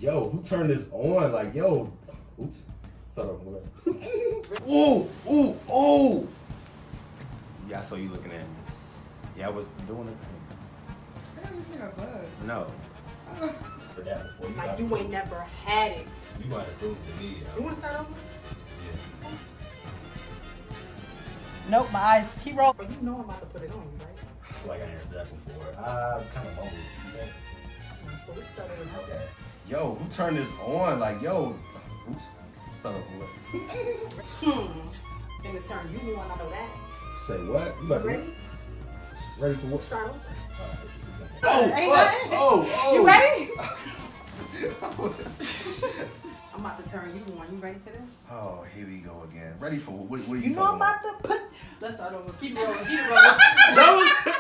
Yo, who turned this on? Like, yo, oops. Start over. Ooh, ooh, ooh. Yeah, I saw you looking at me. Yeah, I was doing a thing. I never seen a bug. No. For that before. Like you ain't never had it. You gotta prove to me. You wanna start over? Nope, my eyes keep rolling. But you know I'm about to put it on you, right? Like I heard that before. Kind of mumbled. So we start over. Okay. Yo, who turned this on? Like, yo. Oops. Start over. In the turn, you want to know that. Say what? You about to Ready? Ready for what? Start over. Oh. You ready? I'm about to turn you on. You ready for this? Oh, here we go again. Ready for what are you You know I'm talking about to put. Let's start over. Keep it rolling. Keep it rolling. That was